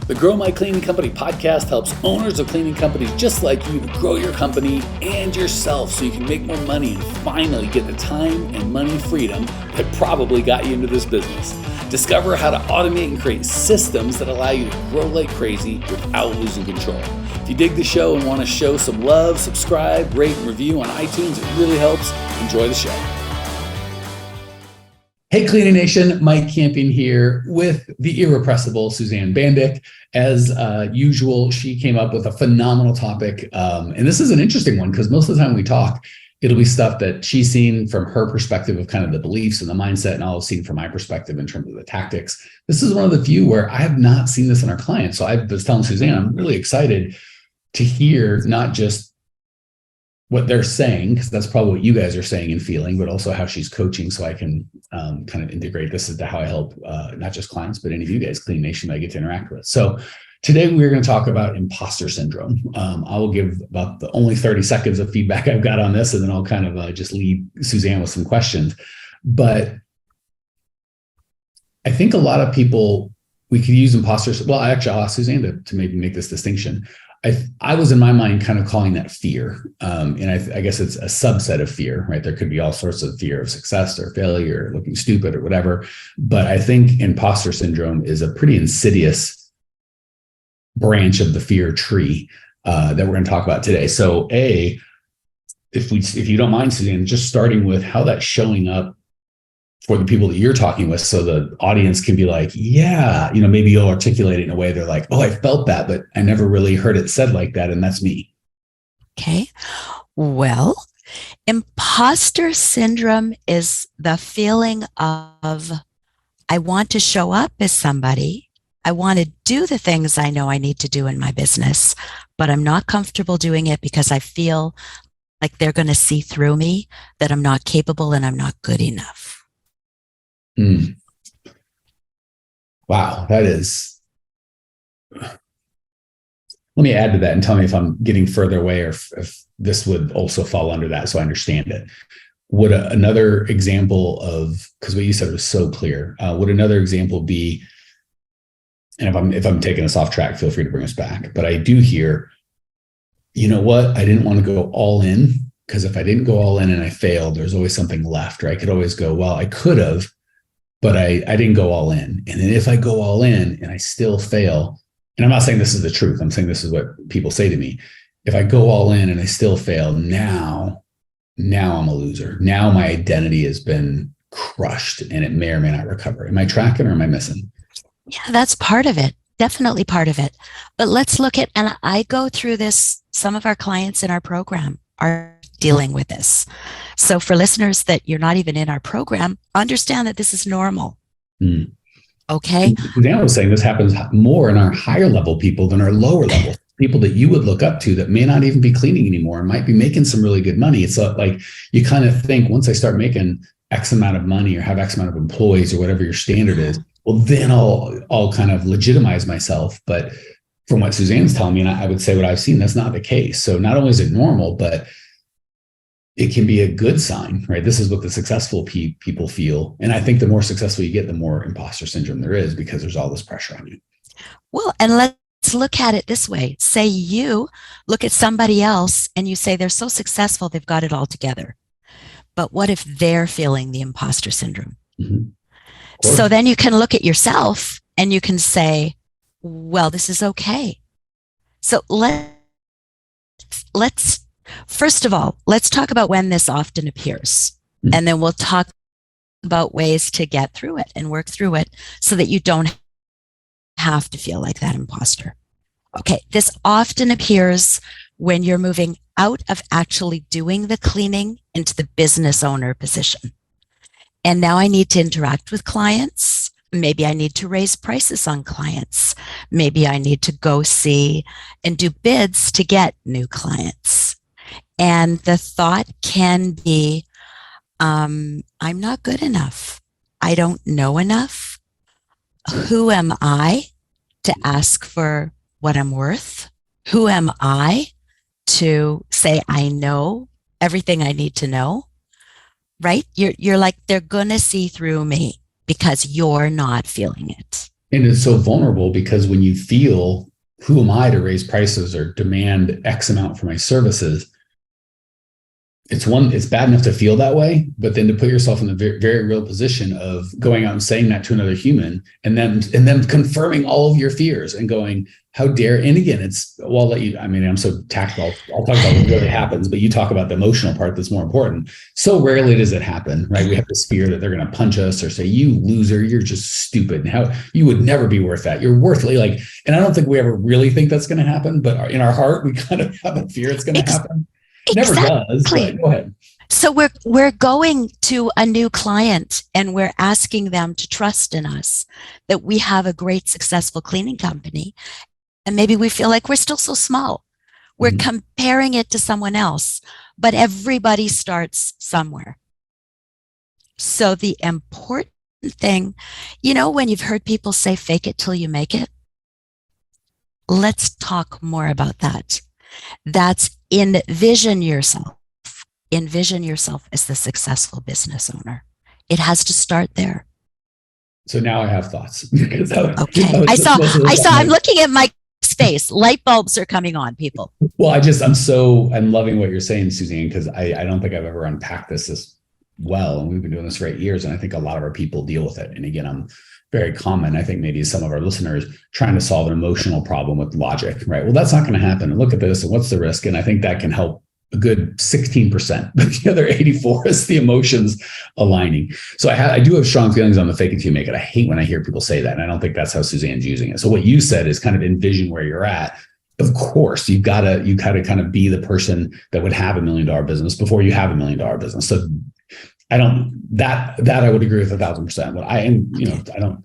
The Grow My Cleaning Company podcast helps owners of cleaning companies just like you to grow your company and yourself so you can make more money and finally get the time and money freedom that probably got you into this business. Discover how to automate and create systems that allow you to grow like crazy without losing control. If you dig the show and want to show some love, subscribe, rate, and review on iTunes. It really helps. Enjoy the show. Hey, Cleaning Nation, Mike Campion here with the irrepressible Suzanne Bandick. As usual, she came up with a phenomenal topic. And this is an interesting one because most of the time we talk, it'll be stuff that she's seen from her perspective of kind of the beliefs and the mindset, and I'll have seen from my perspective in terms of the tactics. This is one of the few where I have not seen this in our clients. So I was telling Suzanne, I'm really excited to hear not just what they're saying, because that's probably what you guys are saying and feeling, but also how she's coaching, so I can kind of integrate this into how I help not just clients, but any of you guys, Clean Nation, that I get to interact with. So today we're going to talk about imposter syndrome. I will give about the only 30 seconds of feedback I've got on this, and then I'll kind of just leave Suzanne with some questions. But I think a lot of people, we could use imposter. Well, actually, I'll ask Suzanne to maybe make this distinction. I was in my mind kind of calling that fear. And I guess it's a subset of fear, right? There could be all sorts of fear of success or failure, or looking stupid or whatever. But I think imposter syndrome is a pretty insidious branch of the fear tree that we're going to talk about today. So if you don't mind, Suzanne, just starting with how that's showing up for the people that you're talking with, so the audience can be like, yeah, maybe you'll articulate it in a way they're like, oh, I felt that, but I never really heard it said like that, and that's me. Okay. Well, imposter syndrome is the feeling of, I want to show up as somebody. I want to do the things I know I need to do in my business, but I'm not comfortable doing it because I feel like they're going to see through me, that I'm not capable and I'm not good enough. Wow, that is. Let me add to that and tell me if I'm getting further away or if this would also fall under that, so I understand it. Would another example of, because what you said was so clear, would another example be, and if I'm taking us off track, feel free to bring us back, but I do hear, you know what, I didn't want to go all in, because if I didn't go all in and I failed, there's always something left, right? I could always go, well, I could have, but I didn't go all in. And then if I go all in and I still fail, and I'm not saying this is the truth, I'm saying this is what people say to me. If I go all in and I still fail, now I'm a loser. Now my identity has been crushed and it may or may not recover. Am I tracking or am I missing? Yeah, that's part of it. Definitely part of it. But let's look at, and I go through this, some of our clients in our program are dealing with this. So for listeners that you're not even in our program, understand that this is normal. Okay. Dan was saying this happens more in our higher level people than our lower level people that you would look up to that may not even be cleaning anymore and might be making some really good money. It's like you kind of think, once I start making X amount of money or have X amount of employees or whatever your standard is, well, then I'll kind of legitimize myself. But from what Suzanne's telling me, and I would say what I've seen, that's not the case. So not only is it normal, but it can be a good sign, right? This is what the successful people feel. And I think the more successful you get, the more imposter syndrome there is, because there's all this pressure on you. Well, and let's look at it this way. Say you look at somebody else and you say they're so successful, they've got it all together. But what if they're feeling the imposter syndrome? Mm-hmm. So then you can look at yourself and you can say, well, this is okay. So let's first of all, let's talk about when this often appears. And then we'll talk about ways to get through it and work through it so that you don't have to feel like that imposter. Okay, this often appears when you're moving out of actually doing the cleaning into the business owner position. And now I need to interact with clients. Maybe I need to raise prices on clients. Maybe I need to go see and do bids to get new clients. And the thought can be, I'm not good enough. I don't know enough. Who am I to ask for what I'm worth? Who am I to say I know everything I need to know? Right? You're like, they're going to see through me because you're not feeling it. And it's so vulnerable because when you feel, who am I to raise prices or demand X amount for my services? It's bad enough to feel that way, but then to put yourself in the very, very real position of going out and saying that to another human and then confirming all of your fears and going, how dare, and again, well, I'll let you, I mean, I'm so tactful. I'll talk about what really happens, but you talk about the emotional part that's more important. So rarely does it happen, right? We have this fear that they're going to punch us or say, you loser, you're just stupid. And how you would never be worth that. You're worthless. Like, and I don't think we ever really think that's going to happen, but in our heart, we kind of have a fear it's going to happen. Never does, but go ahead. So we're going to a new client and we're asking them to trust in us that we have a great, successful cleaning company. And maybe we feel like we're still so small. We're comparing it to someone else, but everybody starts somewhere. So the important thing, when you've heard people say, fake it till you make it, let's talk more about that. That's envision yourself. Envision yourself as the successful business owner. It has to start there. So now I have thoughts. Okay. I'm looking at Mike's face. Light bulbs are coming on, people. Well, I'm loving what you're saying, Suzanne, because I don't think I've ever unpacked this well. And we've been doing this for 8 years. And I think a lot of our people deal with it. And again, I'm very common. I think maybe some of our listeners trying to solve an emotional problem with logic, right? Well, that's not going to happen. And look at this. And what's the risk? And I think that can help a good 16%, but the other 84 is the emotions aligning. So I do have strong feelings on the fake it till you make it. I hate when I hear people say that. And I don't think that's how Suzanne's using it. So what you said is kind of envision where you're at. Of course, you gotta kind of be the person that would have $1 million business before you have $1 million business. So I would agree with 1,000%. But I don't,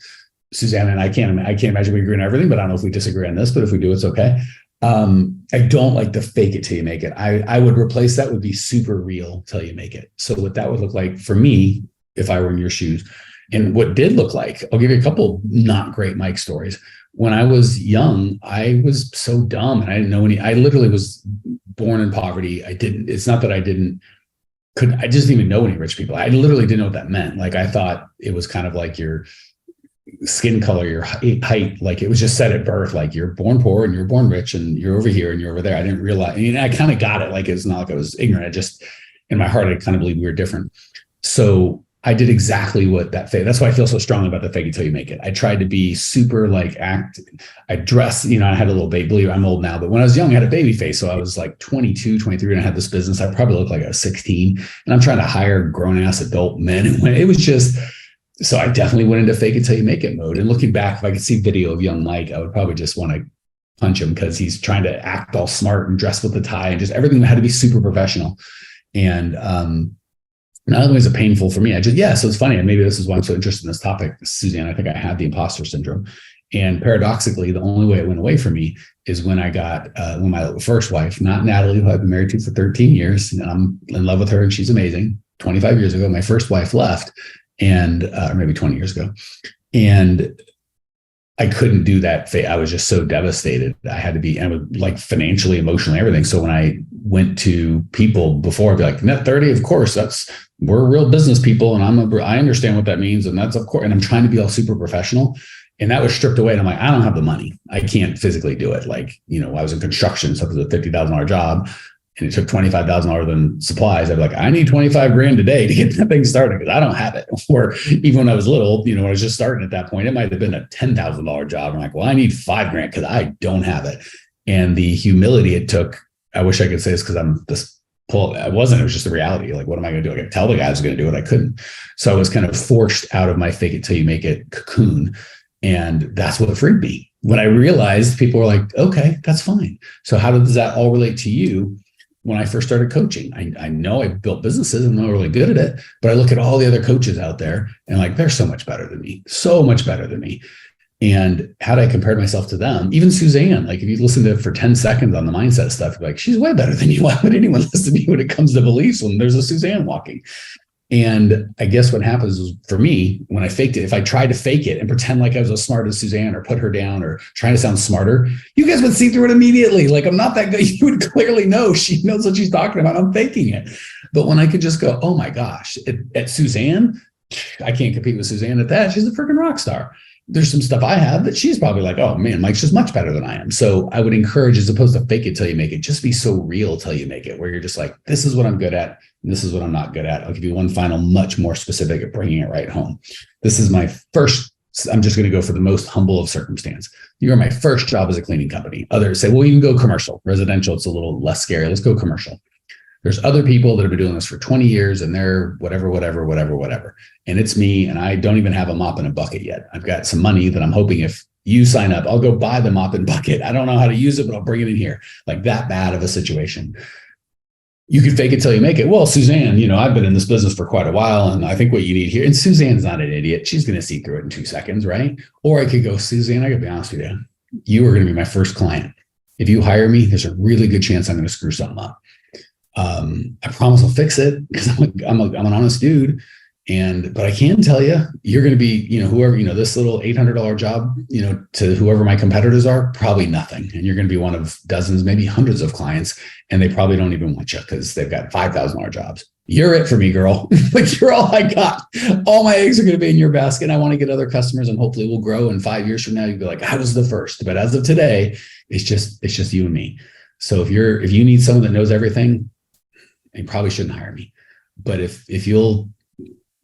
Suzanne and I can't imagine we agree on everything, but I don't know if we disagree on this, but if we do, it's okay. I don't like the fake it till you make it. I would replace that with be super real till you make it. So what that would look like for me, if I were in your shoes, and what did look like, I'll give you a couple not great Mike stories. When I was young, I was so dumb and I didn't know I literally was born in poverty. It's not that I just didn't even know any rich people. I literally didn't know what that meant. Like I thought it was kind of like your skin color, your height, like it was just set at birth, like you're born poor and you're born rich and you're over here and you're over there. I didn't realize, I kind of got it. Like, it's not like I was ignorant. I just, in my heart, I kind of believe we were different. So I did exactly what that's why I feel so strongly about the fake it till you make it. I tried to be super I dress, I had a little baby, believe I'm old now, but when I was young, I had a baby face. So I was like 22, 23, and I had this business. I probably looked like I was 16 and I'm trying to hire grown ass adult men. And it was just, so I definitely went into fake it till you make it mode. And looking back, if I could see video of young Mike, I would probably just want to punch him because he's trying to act all smart and dress with the tie and just everything had to be super professional. And not only is it painful for me, so it's funny. And maybe this is why I'm so interested in this topic, Suzanne. I think I had the imposter syndrome. And paradoxically, the only way it went away for me is when I got, when my first wife, not Natalie, who I've been married to for 13 years, and I'm in love with her and she's amazing. 25 years ago, my first wife left. And or maybe 20 years ago. And I couldn't do that. I was just so devastated. I was like financially, emotionally, everything. So when I went to people before, I'd be like, net 30, of course, we're real business people. And I understand what that means. And that's of course, and I'm trying to be all super professional. And that was stripped away. And I'm like, I don't have the money. I can't physically do it. Like, I was in construction, so it was a $50,000 job. And it took $25,000 in supplies. I'd be like, I need 25 grand today to get that thing started because I don't have it. Or even when I was little, when I was just starting at that point, it might have been a $10,000 job. I'm like, well, I need 5 grand because I don't have it. And the humility it took, I wish I could say this because I'm this pull. It wasn't, it was just the reality. Like, what am I going to do? I could tell the guy I was going to do it. I couldn't. So I was kind of forced out of my fake it till you make it cocoon. And that's what freed me. When I realized people were like, okay, that's fine. So how does that all relate to you? When I first started coaching, I know I built businesses. I'm not really good at it, but I look at all the other coaches out there and like, they're so much better than me, so much better than me. And how do I compare myself to them? Even Suzanne, like if you listen to it for 10 seconds on the mindset stuff, you're like, she's way better than you. Why would anyone listen to you when it comes to beliefs when there's a Suzanne walking? And I guess what happens is for me, when I faked it, if I tried to fake it and pretend like I was as smart as Suzanne or put her down or trying to sound smarter, you guys would see through it immediately. Like, I'm not that good. You would clearly know she knows what she's talking about. I'm faking it. But when I could just go, oh my gosh, at Suzanne, I can't compete with Suzanne at that. She's a freaking rock star. there's some stuff I have that she's probably like, oh man, Mike's just much better than I am. So I would encourage, as opposed to fake it till you make it, just be so real till you make it, where you're just like, this is what I'm good at, and this is what I'm not good at. I'll give you one final, much more specific at bringing it right home. This is my first, I'm just going to go for the most humble of circumstance. You're my first job as a cleaning company. Others say, well, you can go commercial. Residential, it's a little less scary. Let's go commercial. There's other people that have been doing this for 20 years and they're whatever. And it's me, and I don't even have a mop and a bucket yet. I've got some money that I'm hoping if you sign up, I'll go buy the mop and bucket. I don't know how to use it, but I'll bring it in here. Like that bad of a situation. You can fake it till you make it. Well, Suzanne, I've been in this business for quite a while, and I think what you need here, and Suzanne's not an idiot. She's going to see through it in 2 seconds, right? Or I could go, Suzanne, I got to be honest with you. You are going to be my first client. If you hire me, there's a really good chance I'm going to screw something up. I promise I'll fix it because I'm an honest dude. But I can tell you, you're going to be, whoever, this little $800 job, to whoever my competitors are, probably nothing. And you're going to be one of dozens, maybe hundreds of clients. And they probably don't even want you because they've got $5,000 jobs. You're it for me, girl. Like you're all I got. All my eggs are going to be in your basket. I want to get other customers, and hopefully we'll grow. And 5 years from now, you'll be like, I was the first. But as of today, it's just you and me. So if you need someone that knows everything, you probably shouldn't hire me. But if you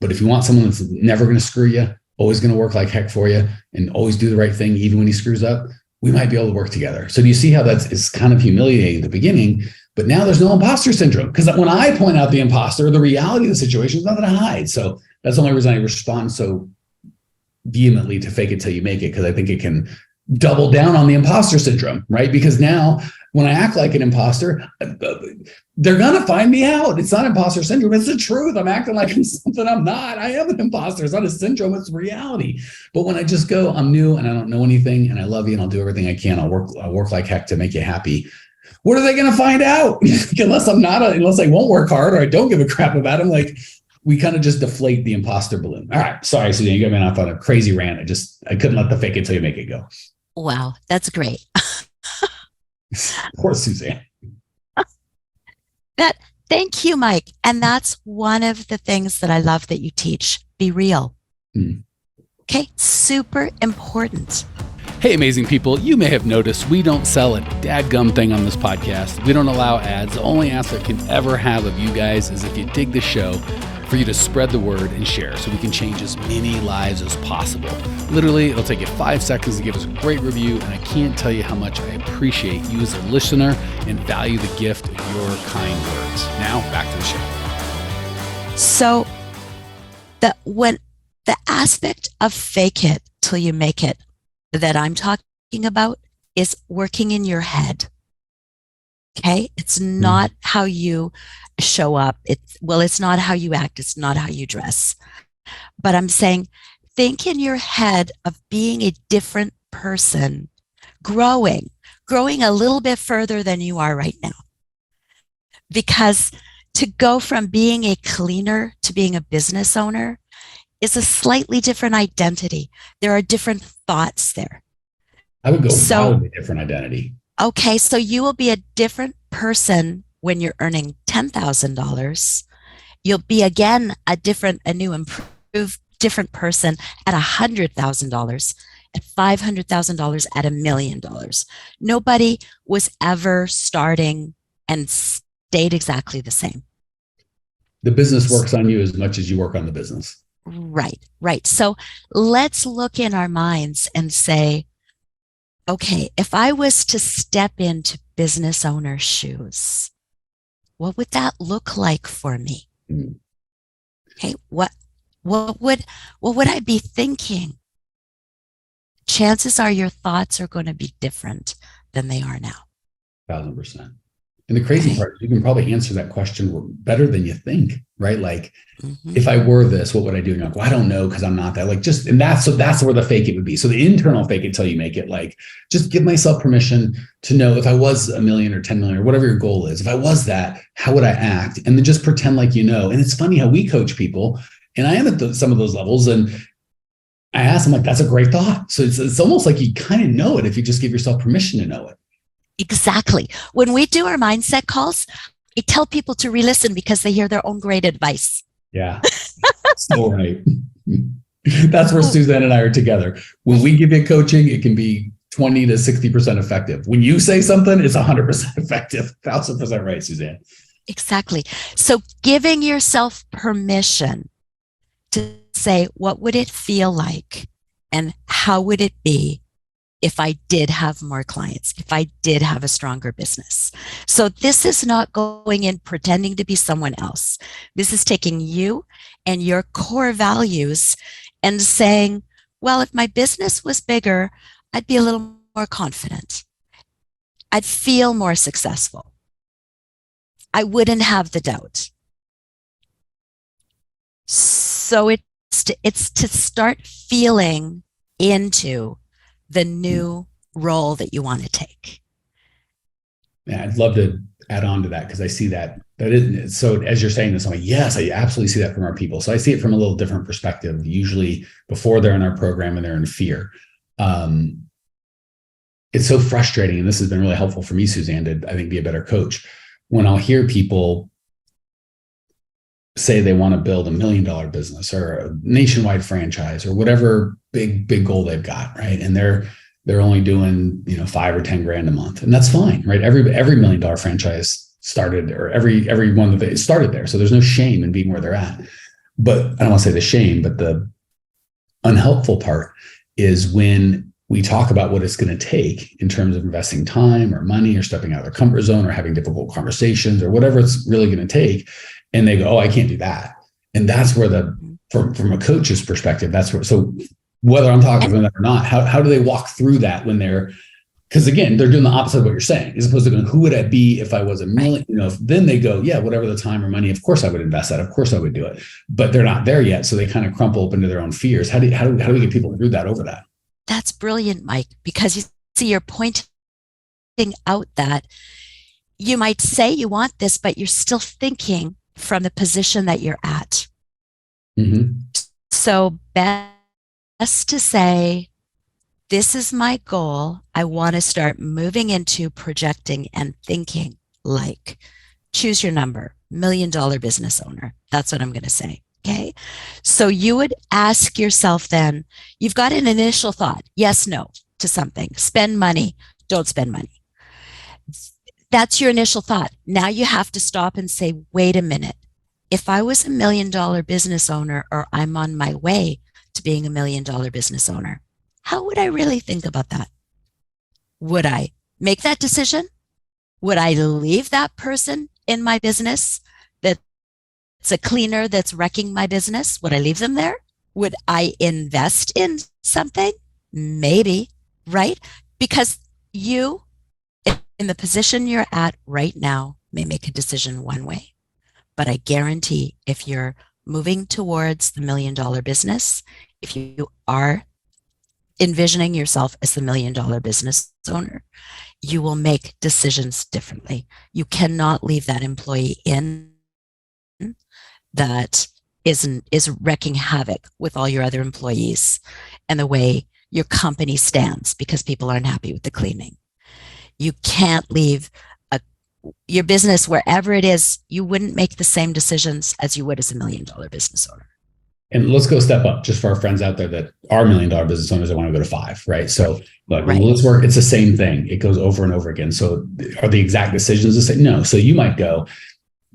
want someone that's never going to screw you, always going to work like heck for you, and always do the right thing, even when he screws up, we might be able to work together. So do you see how it's kind of humiliating at the beginning, but now there's no imposter syndrome? Because when I point out the imposter, the reality of the situation is nothing to hide. So that's the only reason I respond so vehemently to fake it till you make it, because I think it can double down on the imposter syndrome, right? Because now when I act like an imposter, they're going to find me out. It's not imposter syndrome. It's the truth. I'm acting like I'm something I'm not. I am an imposter. It's not a syndrome. It's reality. But when I just go, I'm new and I don't know anything, and I love you and I'll do everything I can. I'll work like heck to make you happy. What are they going to find out? unless I won't work hard or I don't give a crap about them. Like, we kind of just deflate the imposter balloon. All right. Sorry, Suzanne, you got me off on a crazy rant. I couldn't let the fake it till you make it go. Wow. That's great. Poor Suzanne. Thank you, Mike. And that's one of the things that I love that you teach. Be real. Okay. Super important. Hey, amazing people. You may have noticed we don't sell a dadgum thing on this podcast. We don't allow ads. The only ask I can ever have of you guys is if you dig the show, for you to spread the word and share so we can change as many lives as possible. Literally, it'll take you 5 seconds to give us a great review, and I can't tell you how much I appreciate you as a listener and value the gift of your kind words. Now, back to the show. So, when the aspect of fake it till you make it that I'm talking about is working in your head. Okay? It's not how you show up. It's not how you act. It's not how you dress. But I'm saying, think in your head of being a different person, growing a little bit further than you are right now. Because to go from being a cleaner to being a business owner is a slightly different identity. There are different thoughts there. I would go with a different identity. Okay, so you will be a different person when you're earning $10,000. You'll be again a new improved different person at $100,000, at $500,000, at $1 million. Nobody was ever starting and stayed exactly the same. The business works on you as much as you work on the business. Right. So let's look in our minds and say, okay, if I was to step into business owner's shoes, what would that look like for me? Okay, what would I be thinking? Chances are your thoughts are going to be different than they are now. 1,000%. And the crazy part is you can probably answer that question better than you think, right? Like, if I were this, what would I do? And you're like, well, I don't know because I'm not that. Like, and that's where the fake it would be. So the internal fake it till you make it, like, just give myself permission to know if I was 1 million or 10 million or whatever your goal is. If I was that, how would I act? And then just pretend like you know. And it's funny how we coach people, and I am at some of those levels, and I ask them, like, that's a great thought. So it's almost like you kind of know it if you just give yourself permission to know it. Exactly. When we do our mindset calls, I tell people to re-listen because they hear their own great advice. Yeah. So right. That's where Suzanne and I are together. When we give you coaching, it can be 20 to 60% effective. When you say something, it's 100% effective. 1,000% right, Suzanne. Exactly. So giving yourself permission to say, what would it feel like? And how would it be if I did have more clients, if I did have a stronger business? So this is not going in pretending to be someone else. This is taking you and your core values and saying, well, if my business was bigger, I'd be a little more confident. I'd feel more successful. I wouldn't have the doubt. So it's to start feeling into the new role that you want to take. Yeah, I'd love to add on to that because I see that is so. As you're saying this, I'm like, yes, I absolutely see that from our people. So I see it from a little different perspective. Usually, before they're in our program and they're in fear, it's so frustrating. And this has been really helpful for me, Suzanne, to I think be a better coach. When I'll hear people say they want to build $1 million business or a nationwide franchise or whatever big goal they've got, right? And they're only doing, $5 or $10 a month, and that's fine, right? Every $1 million franchise started, or every one that they started there. So there's no shame in being where they're at. But I don't want to say the shame, but the unhelpful part is when we talk about what it's going to take in terms of investing time or money or stepping out of their comfort zone or having difficult conversations or whatever it's really going to take. And they go, oh, I can't do that. And that's where from a coach's perspective, that's where, so whether I'm talking to them or not, how do they walk through that when because again, they're doing the opposite of what you're saying, as opposed to going, who would I be if I was $1 million? Then they go, yeah, whatever the time or money, of course I would invest that. Of course I would do it, but they're not there yet. So they kind of crumple up into their own fears. How do we get people through that over that? That's brilliant, Mike, because you see, you're pointing out that you might say you want this, but you're still thinking from the position that you're at. Mm-hmm. So best to say, this is my goal. I want to start moving into projecting and thinking like, choose your number, $1 million business owner. That's what I'm going to say. Okay. So you would ask yourself then, you've got an initial thought, yes, no to something, spend money, don't spend money. That's your initial thought. Now you have to stop and say, wait a minute. If I was $1 million business owner, or I'm on my way to being $1 million business owner, how would I really think about that? Would I make that decision? Would I leave that person in my business that's a cleaner that's wrecking my business? Would I leave them there? Would I invest in something? Maybe, right? Because you, in the position you're at right now, may make a decision one way. But I guarantee if you're moving towards the $1 million business, if you are envisioning yourself as the $1 million business owner, you will make decisions differently. You cannot leave that employee in that is wrecking havoc with all your other employees and the way your company stands because people aren't happy with the cleaning. You can't leave your business wherever it is. You wouldn't make the same decisions as you would as $1 million business owner. And let's go step up just for our friends out there that are $1 million business owners that want to go to 5, right? So look, right. Let's work. It's the same thing. It goes over and over again. So are the exact decisions the same? No. So you might go,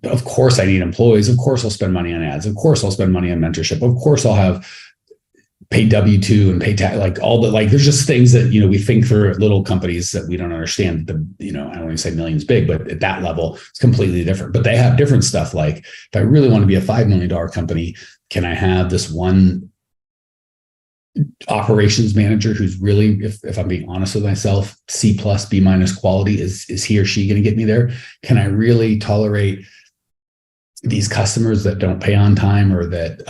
of course I need employees. Of course I'll spend money on ads. Of course I'll spend money on mentorship. Of course I'll have pay W-2 and pay tax, like all the, like, there's just things that, we think for little companies that we don't understand. I don't want to say millions big, but at that level, it's completely different. But they have different stuff. Like if I really want to be a $5 million company, can I have this one operations manager who's really, if I'm being honest with myself, C+, B- quality, is he or she going to get me there? Can I really tolerate these customers that don't pay on time or that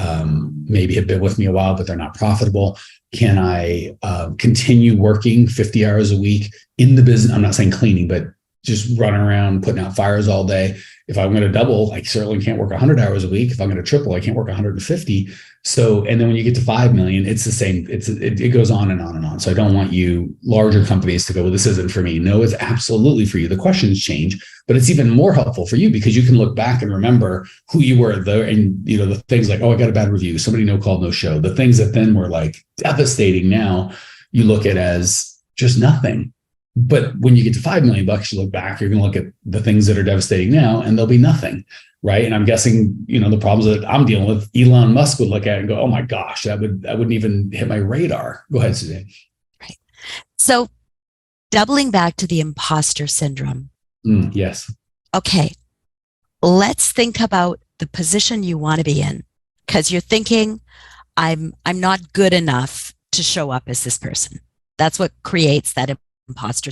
maybe have been with me a while, but they're not profitable? Can I continue working 50 hours a week in the business? I'm not saying cleaning, but just running around putting out fires all day. If I'm going to double, I certainly can't work 100 hours a week. If I'm going to triple, I can't work 150. So, and then when you get to 5 million, it's the same. It goes on and on and on. So I don't want you larger companies to go, well, this isn't for me. No, it's absolutely for you. The questions change, but it's even more helpful for you because you can look back and remember who you were there. And, you know, the things like, oh, I got a bad review. Somebody no call, no show. The things that then were like devastating. Now you look at as just nothing. But when you get to $5 million, you look back, you're going to look at the things that are devastating now, and they'll be nothing, right? And I'm guessing, you know, the problems that I'm dealing with, Elon Musk would look at it and go, "Oh my gosh, that wouldn't even hit my radar." Go ahead, Suzanne. Right. So, doubling back to the imposter syndrome. Yes. Okay, let's think about the position you want to be in, because you're thinking, "I'm not good enough to show up as this person." That's what creates that imposter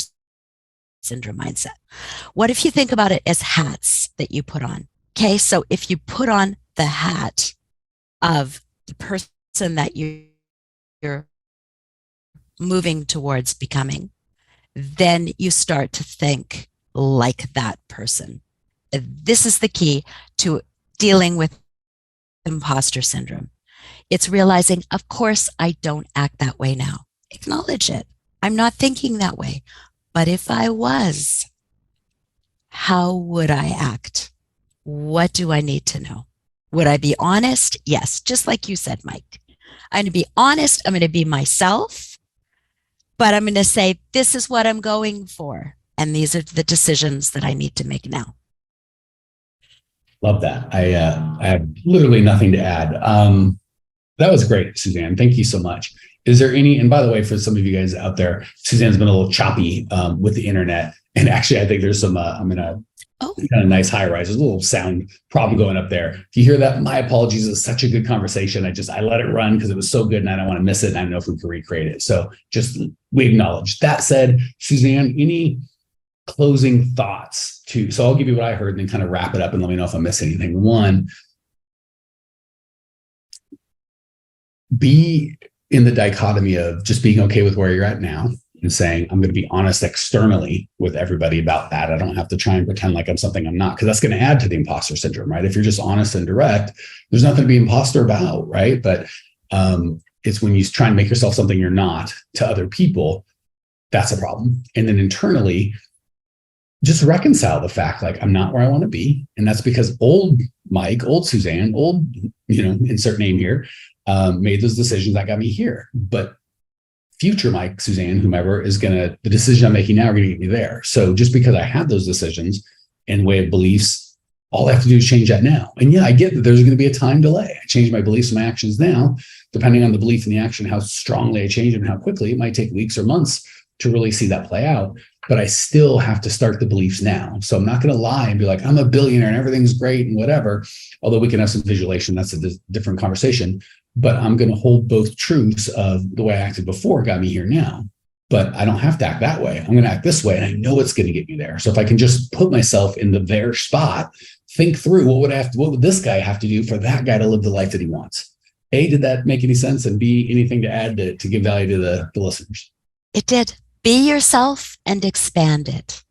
syndrome mindset. What if you think about it as hats that you put on? Okay, so if you put on the hat of the person that you're moving towards becoming, then you start to think like that person. This is the key to dealing with imposter syndrome. It's realizing, of course, I don't act that way now. Acknowledge it. I'm not thinking that way. But if I was, how would I act? What do I need to know? Would I be honest? Yes, just like you said, Mike. I'm going to be honest. I'm going to be myself. But I'm going to say, this is what I'm going for. And these are the decisions that I need to make now. Love that. I have literally nothing to add. That was great, Suzanne. Thank you so much. Is there any, and by the way, for some of you guys out there, Suzanne's been a little choppy with the internet. And actually, I think there's some, I'm in a kind of nice high rise. There's a little sound problem going up there. If you hear that, my apologies. It's such a good conversation. I let it run because it was so good and I don't want to miss it. And I don't know if we can recreate it. So just, we acknowledge. That said, Suzanne, any closing thoughts so I'll give you what I heard and then kind of wrap it up and let me know if I miss anything. One, be in the dichotomy of just being okay with where you're at now and saying, I'm going to be honest externally with everybody about that. I don't have to try and pretend like I'm something I'm not, because that's going to add to the imposter syndrome, right? If you're just honest and direct, there's nothing to be imposter about, right? But it's when you try and make yourself something you're not to other people, that's a problem. And then internally, just reconcile the fact, like, I'm not where I want to be. And that's because old Mike, old Suzanne, old, insert name here, made those decisions that got me here. But future Mike, Suzanne, whomever the decision I'm making now are going to get me there. So just because I had those decisions and way of beliefs, all I have to do is change that now. And yeah, I get that there's going to be a time delay. I change my beliefs and my actions now, depending on the belief and the action, how strongly I change and how quickly. It might take weeks or months to really see that play out. But I still have to start the beliefs now. So I'm not going to lie and be like, I'm a billionaire and everything's great and whatever. Although we can have some visualization, that's a different conversation. But I'm going to hold both truths of the way I acted before got me here now. But I don't have to act that way. I'm going to act this way, and I know it's going to get me there. So if I can just put myself in their spot, think through what would this guy have to do for that guy to live the life that he wants? A, did that make any sense? And B, anything to add to give value to the listeners? It did. Be yourself and expand it.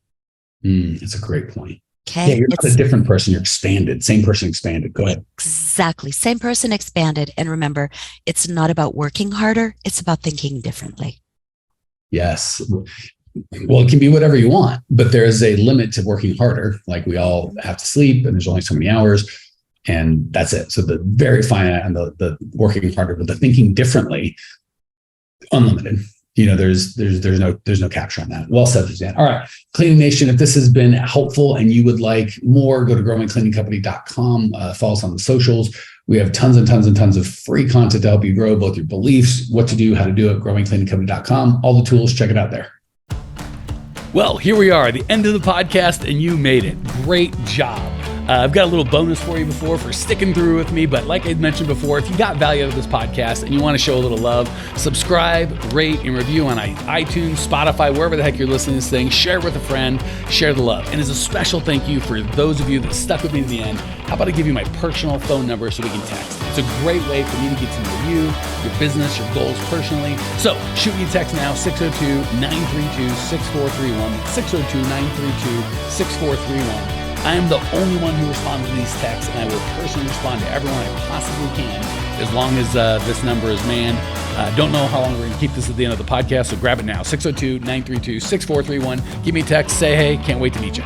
That's a great point. Okay. Yeah, you're not a different person. You're expanded. Same person expanded. Go ahead. Exactly. Same person expanded. And remember, it's not about working harder. It's about thinking differently. Yes. Well, it can be whatever you want, but there is a limit to working harder. Like, we all have to sleep and there's only so many hours and that's it. So the very finite and the working harder, but the thinking differently, unlimited. There's no capture on that. Well said, Suzanne. All right, Cleaning Nation, if this has been helpful and you would like more, go to growingcleaningcompany.com, follow us on the socials. We have tons and tons and tons of free content to help you grow both your beliefs, what to do, how to do it, growingcleaningcompany.com, all the tools, check it out there. Well, here we are at the end of the podcast and you made it. Great job. I've got a little bonus for you for sticking through with me. But like I mentioned before, if you got value out of this podcast and you want to show a little love, subscribe, rate, and review on iTunes, Spotify, wherever the heck you're listening to this thing. Share it with a friend. Share the love. And as a special thank you for those of you that stuck with me to the end, how about I give you my personal phone number so we can text? It's a great way for me to get to know you, your business, your goals personally. So shoot me a text now, 602-932-6431, 602-932-6431. I am the only one who responds to these texts, and I will personally respond to everyone I possibly can as long as this number is manned. Don't know how long we're going to keep this at the end of the podcast, so grab it now, 602-932-6431. Give me a text, say hey, can't wait to meet you.